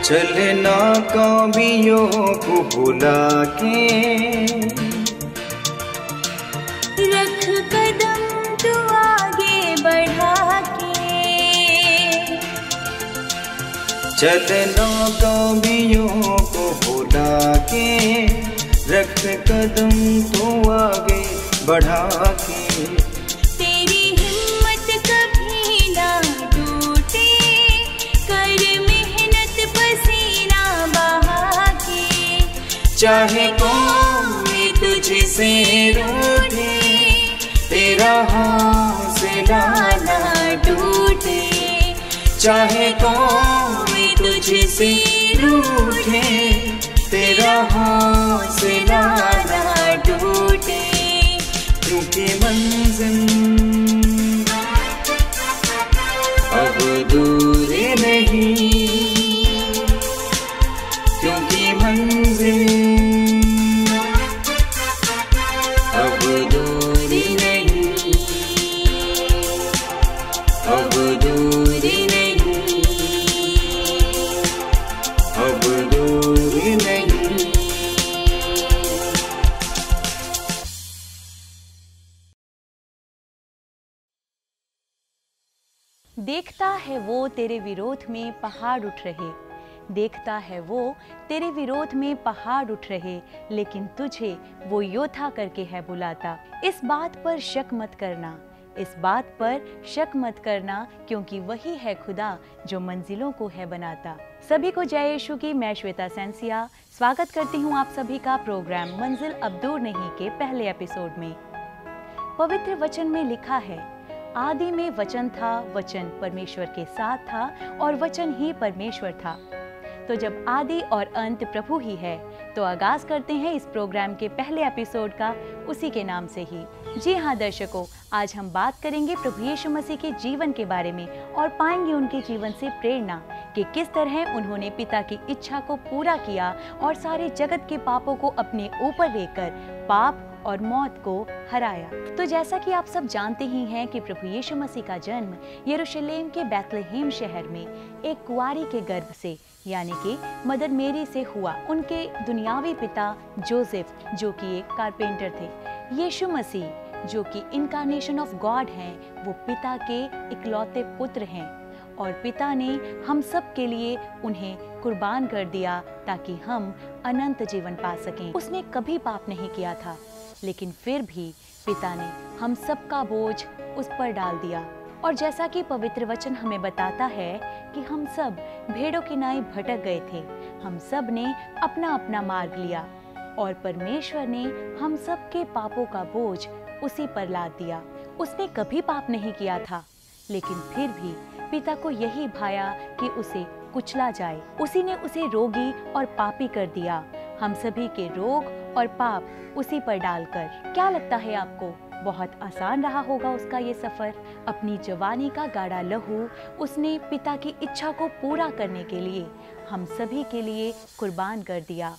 चलना कवियों को बुला के, रख कदम तू आगे बढ़ा के। चलना कवियों को बुला के, रख कदम तू आगे बढ़ा के। तेरी हिम्मत कभी ना टूटे, कर मेहनत पसीना बहा के। चाहे कोई तुझसे रूठे, तेरा हौसला ना टूटे। चाहे कोई तुझसे रूठे, तेरा हौसला ना टूटे। क्योंकि मंजिल अब दूर नहीं, क्योंकि मंजिल अब दूर नहीं, अब दूर नहीं, अब दूर नहीं। देखता है वो तेरे विरोध में पहाड़ उठ रहे, देखता है वो तेरे विरोध में पहाड़ उठ रहे, लेकिन तुझे वो योद्धा करके है बुलाता। इस बात पर शक मत करना, इस बात पर शक मत करना, क्योंकि वही है खुदा जो मंजिलों को है बनाता। सभी को जय यीशु की। मैं श्वेता सेंसिया स्वागत करती हूँ आप सभी का प्रोग्राम मंजिल अब दूर नहीं के पहले एपिसोड में। पवित्र वचन में लिखा है, आदि में वचन था, वचन परमेश्वर के साथ था और वचन ही परमेश्वर था। तो जब आदि और अंत प्रभु ही है, तो आगाज करते हैं इस प्रोग्राम के पहले एपिसोड का उसी के नाम से ही। जी हाँ दर्शकों, आज हम बात करेंगे प्रभु यीशु मसीह के जीवन के बारे में और पाएंगे उनके जीवन से प्रेरणा कि किस तरह उन्होंने पिता की इच्छा को पूरा किया और सारे जगत के पापों को अपने ऊपर लेकर पाप और मौत को हराया। तो जैसा कि आप सब जानते ही हैं कि प्रभु यीशु मसीह का जन्म यरूशलेम के बैतलहम शहर में एक कुंवारी के गर्भ से यानी कि मदर मेरी से हुआ। उनके दुनियावी पिता जोसेफ जो कि एक कारपेंटर थे। यीशु मसीह जो कि इनकारनेशन ऑफ गॉड हैं, वो पिता के इकलौते पुत्र हैं और पिता ने हम सब के लिए उन्हें कुर्बान कर दिया ताकि हम अनंत जीवन पा सकें। उसने कभी पाप नहीं किया था, लेकिन फिर भी पिता ने हम सब का बोझ उस पर डाल दिया। और जैसा कि पवित्र वचन हमें बताता है कि हम सब भेड़ों की नाई भटक गए थे, हम सब ने अपना अपना मार्ग लिया और परमेश्वर ने हम सब के पापों का बोझ उसी पर लाद दिया। उसने कभी पाप नहीं किया था, लेकिन फिर भी पिता को यही भाया कि उसे कुचला जाए। उसी ने उसे रोगी और पापी कर दिया, हम सभी के रोग और पाप उसी पर डालकर। क्या लगता है आपको, बहुत आसान रहा होगा उसका ये सफर? अपनी जवानी का गाढ़ा लहू उसने पिता की इच्छा को पूरा करने के लिए हम सभी के लिए कुर्बान कर दिया।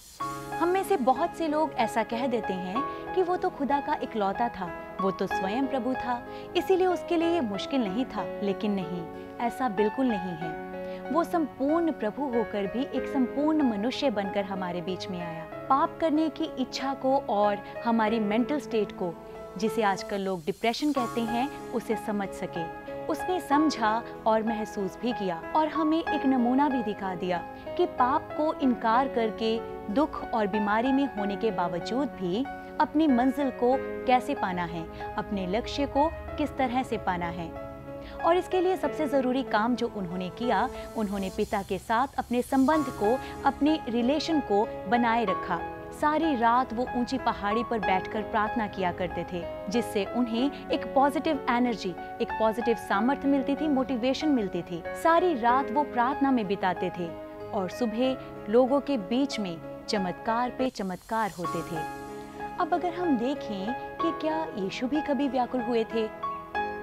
हम में से बहुत से लोग ऐसा कह देते हैं कि वो तो खुदा का इकलौता था, वो तो स्वयं प्रभु था, इसीलिए उसके लिए ये मुश्किल नहीं था। लेकिन नहीं, ऐसा बिल्कुल नहीं है। वो संपूर्ण प्रभु होकर भी एक संपूर्ण मनुष्य बनकर हमारे बीच में आया, पाप करने की इच्छा को और हमारी मेंटल स्टेट को, जिसे आजकल लोग डिप्रेशन कहते हैं, उसे समझ सके। उसने समझा और महसूस भी किया और हमें एक नमूना भी दिखा दिया कि पाप को इनकार करके दुख और बीमारी में होने के बावजूद भी अपनी मंजिल को कैसे पाना है, अपने लक्ष्य को किस तरह से पाना है। और इसके लिए सबसे जरूरी काम जो उन्होंने किया, उन्होंने पिता के साथ अपने संबंध को, अपने रिलेशन को बनाए रखा। सारी रात वो ऊंची पहाड़ी पर बैठकर प्रार्थना किया करते थे, जिससे उन्हें एक पॉजिटिव एनर्जी, एक पॉजिटिव सामर्थ्य मिलती थी, मोटिवेशन मिलती थी। सारी रात वो प्रार्थना में बिताते थे और सुबह लोगों के बीच में चमत्कार पे चमत्कार होते थे। अब अगर हम देखें कि क्या यीशु भी कभी व्याकुल हुए थे?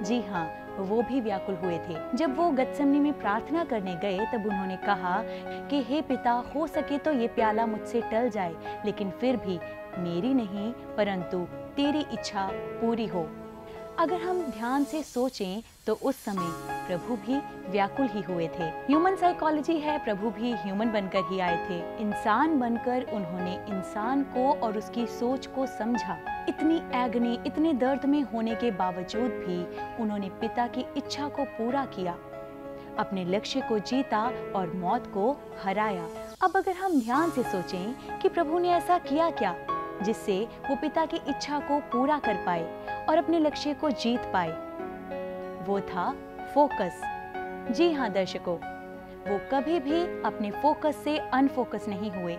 जी हाँ, वो भी व्याकुल हुए थे। जब वो गतसेमनी में प्रार्थना करने गए, तब उन्होंने कहा कि हे पिता, हो सके तो ये प्याला मुझसे टल जाए, लेकिन फिर भी मेरी नहीं परंतु तेरी इच्छा पूरी हो। अगर हम ध्यान से सोचें तो उस समय प्रभु भी व्याकुल ही हुए थे। ह्यूमन साइकोलॉजी है, प्रभु भी ह्यूमन बनकर ही आए थे। इंसान बनकर उन्होंने इंसान को और उसकी सोच को समझा। इतनी एगनी, इतने दर्द में होने के बावजूद भी उन्होंने पिता की इच्छा को पूरा किया, अपने लक्ष्य को जीता और मौत को हराया। अब अगर हम ध्यान से सोचें कि प्रभु ने ऐसा किया क्या जिससे वो पिता की इच्छा को पूरा कर पाए और अपने लक्ष्य को जीत पाए, वो था फोकस। जी हाँ दर्शकों, वो कभी भी अपने फोकस से अनफोकस नहीं हुए।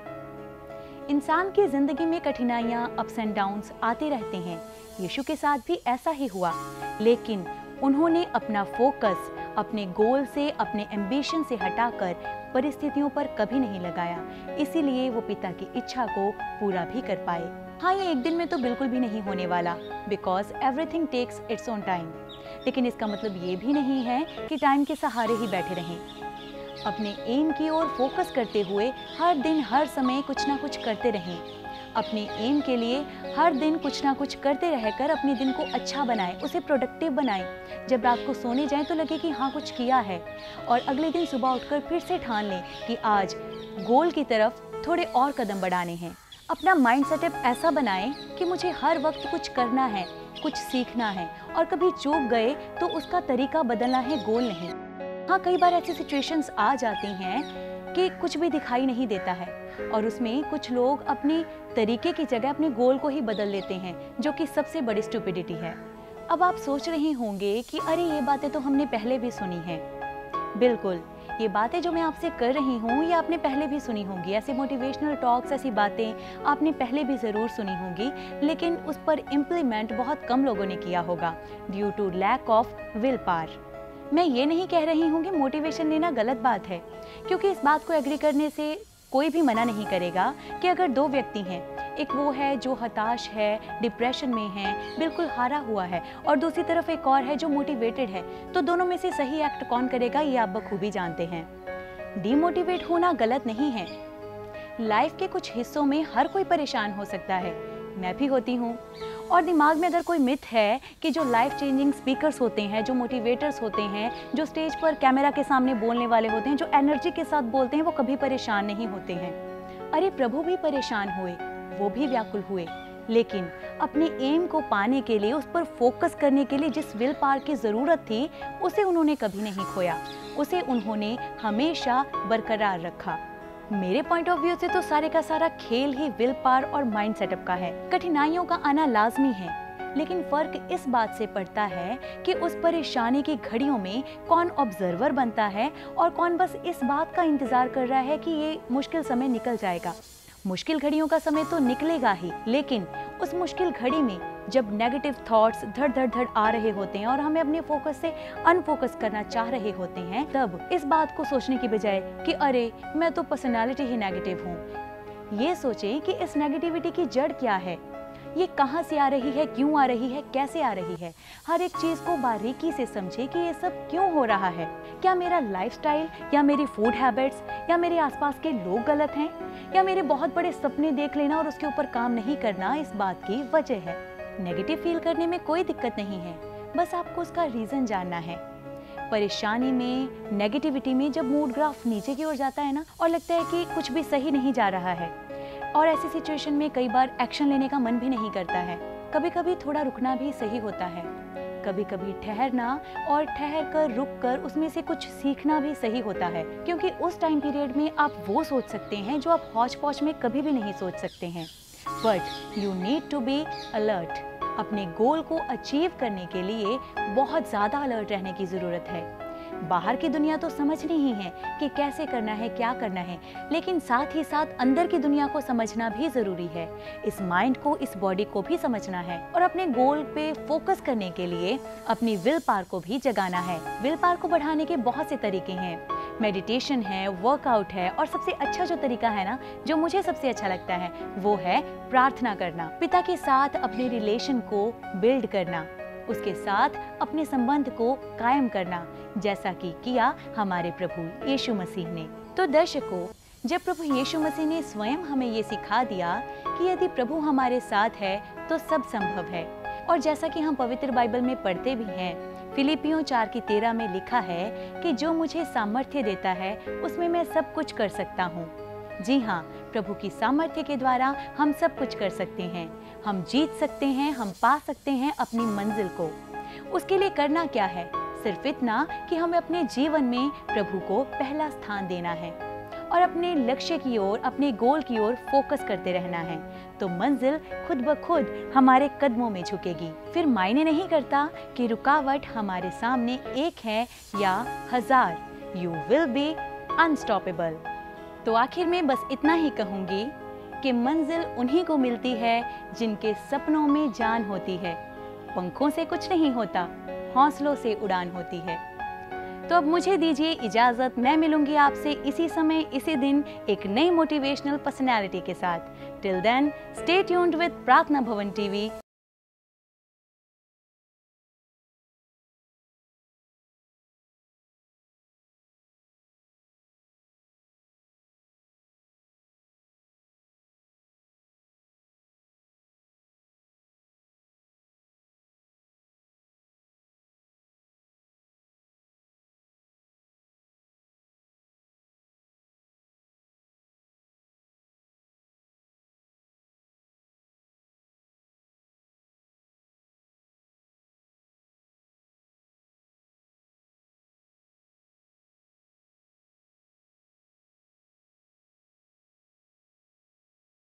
इंसान की जिंदगी में कठिनाइयां, अप्स एंड डाउन्स आते रहते हैं। यीशु के साथ भी ऐसा ही हुआ, लेकिन उन्होंने अपना फोकस अपने गोल से, अपने एम्बिशन से हटाकर परिस्थितियों पर कभी नहीं लगाया। इसीलिए वो पिता की इच्छा को पूरा भी कर पाए। हाँ, ये एक दिन में तो बिल्कुल भी नहीं होने वाला, because everything takes its own time. लेकिन इसका मतलब ये भी नहीं है कि टाइम के सहारे ही बैठे रहें। अपने एम की ओर फोकस करते हुए हर दिन, हर समय कुछ ना कुछ करते रहें। अपने एम के लिए हर दिन कुछ ना कुछ करते रहकर अपने दिन को अच्छा बनाएं, उसे प्रोडक्टिव बनाएं। जब रात को सोने जाएं तो लगे कि हाँ कुछ किया है, और अगले दिन सुबह उठकर फिर से ठान लें कि आज गोल की तरफ थोड़े और कदम बढ़ाने हैं। अपना माइंड सेटअप ऐसा बनाएं कि मुझे हर वक्त कुछ करना है, कुछ सीखना है, और कभी चूक गए तो उसका तरीका बदलना है, गोल नहीं। हाँ, कई बार ऐसी सिचुएशंस आ जाती हैं कि कुछ भी दिखाई नहीं देता है और उसमें कुछ लोग अपने तरीके की जगह अपने गोल को ही बदल लेते हैं, जो कि सबसे बड़ी स्टुपिडिटी है। अब आप सोच रहे होंगे कि अरे ये बातें तो हमने पहले भी सुनी हैं। बिल्कुल, ये बातें जो मैं आपसे कर रही हूँ ये आपने पहले भी सुनी होंगी। ऐसे मोटिवेशनल टॉक्स, ऐसी बातें आपने पहले भी ज़रूर सुनी होंगी, लेकिन उस पर इम्प्लीमेंट बहुत कम लोगों ने किया होगा due to lack of willpower. मैं ये नहीं कह रही हूँ कि मोटिवेशन लेना गलत बात है, क्योंकि इस बात को एग्री करने से कोई भी मना नहीं करेगा कि अगर दो व्यक्ति हैं, एक वो है जो हताश है, डिप्रेशन में है, बिल्कुल हारा हुआ है, और दूसरी तरफ एक और है जो मोटिवेटेड है, तो दोनों में से सही एक्ट कौन करेगा ये आप बखूबी जानते हैं। डीमोटिवेट होना गलत नहीं है। लाइफ के कुछ हिस्सों में हर कोई परेशान हो सकता है, मैं भी होती हूँ। और दिमाग में अगर कोई मिथ है कि जो लाइफ चेंजिंग स्पीकर्स होते हैं, जो मोटिवेटर्स होते हैं, जो स्टेज पर कैमरा के सामने बोलने वाले होते हैं, जो एनर्जी के साथ बोलते हैं, वो कभी परेशान नहीं होते हैं। अरे प्रभु भी परेशान हुए, वो भी व्याकुल हुए, लेकिन अपने एम को पाने के लिए, उस पर फोकस करने के लिए जिस विल पावर की ज़रूरत थी, उसे उन्होंने कभी नहीं खोया, उसे उन्होंने हमेशा बरकरार रखा। मेरे पॉइंट ऑफ व्यू से तो सारे का सारा खेल ही विल पावर और माइंड सेटअप का है। कठिनाइयों का आना लाजमी है, लेकिन फर्क इस बात से पड़ता है कि उस परेशानी की घड़ियों में कौन ऑब्जर्वर बनता है और कौन बस इस बात का इंतजार कर रहा है कि ये मुश्किल समय निकल जाएगा। मुश्किल घड़ियों का समय तो निकलेगा ही, लेकिन उस मुश्किल घड़ी में जब नेगेटिव थॉट्स धड़ धड़ धड़ आ रहे होते हैं और हमें अपने फोकस से अनफोकस करना चाह रहे होते हैं, तब इस बात को सोचने की बजाय कि अरे मैं तो पर्सनालिटी ही नेगेटिव हूँ, ये सोचें कि इस नेगेटिविटी की जड़ क्या है, ये कहाँ से आ रही है, क्यों आ रही है, कैसे आ रही है। हर एक चीज़ को बारीकी से समझे कि ये सब क्यों हो रहा है। क्या मेरा लाइफस्टाइल या मेरी फूड हैबिट्स या मेरे आसपास के लोग गलत हैं, या मेरे बहुत बड़े सपने देख लेना और उसके ऊपर काम नहीं करना इस बात की वजह है। नेगेटिव फील करने में कोई दिक्कत नहीं है, बस आपको उसका रीज़न जानना है। परेशानी में, नेगेटिविटी में जब मूड ग्राफ नीचे की ओर जाता है ना, और लगता है कि कुछ भी सही नहीं जा रहा है, और ऐसी सिचुएशन में कई बार एक्शन लेने का मन भी नहीं करता है। कभी कभी थोड़ा रुकना भी सही होता है, कभी कभी ठहरना और ठहर कर, रुक कर उसमें से कुछ सीखना भी सही होता है, क्योंकि उस टाइम पीरियड में आप वो सोच सकते हैं जो आप हौच पौच में कभी भी नहीं सोच सकते हैं। But you need to be alert. अपने गोल को अचीव करने के लिए बहुत ज़्यादा अलर्ट रहने की ज़रूरत है। बाहर की दुनिया तो समझनी ही है कि कैसे करना है, क्या करना है, लेकिन साथ ही साथ अंदर की दुनिया को समझना भी ज़रूरी है। इस माइंड को, इस बॉडी को भी समझना है, और अपने गोल पे फोकस करने के लिए अपनी विल पावर को भी जगाना है। विल पावर को बढ़ाने के बहुत से तरीके हैं, मेडिटेशन है, वर्कआउट है, और सबसे अच्छा जो तरीका है ना, जो मुझे सबसे अच्छा लगता है, वो है प्रार्थना करना। पिता के साथ अपने रिलेशन को बिल्ड करना, उसके साथ अपने संबंध को कायम करना, जैसा कि किया हमारे प्रभु यीशु मसीह ने। तो दर्शकों, जब प्रभु यीशु मसीह ने स्वयं हमें ये सिखा दिया कि यदि प्रभु हमारे साथ है तो सब संभव है, और जैसा कि हम पवित्र बाइबल में पढ़ते भी हैं, फिलिपियों 4:13 में लिखा है कि जो मुझे सामर्थ्य देता है उसमें मैं सब कुछ कर सकता हूँ। जी हाँ, प्रभु की सामर्थ्य के द्वारा हम सब कुछ कर सकते हैं। हम जीत सकते हैं, हम पा सकते हैं अपनी मंजिल को। उसके लिए करना क्या है? सिर्फ इतना कि हमें अपने जीवन में प्रभु को पहला स्थान देना है और अपने लक्ष्य की ओर, अपने गोल की ओर फोकस करते रहना है। तो मंजिल खुद ब खुद हमारे कदमों में झुकेगी। फिर मायने नहीं करता कि रुकावट हमारे सामने एक है या 1000, यू विल बी अनस्टॉपेबल। तो आखिर में बस इतना ही कहूंगी कि मंजिल उन्हीं को मिलती है जिनके सपनों में जान होती है। पंखों से कुछ नहीं होता, हौसलों से उड़ान होती है। तो अब मुझे दीजिए इजाजत। मैं मिलूंगी आपसे इसी समय, इसी दिन एक नई मोटिवेशनल पर्सनैलिटी के साथ। Till then, stay tuned with Prarthana Bhavan TV.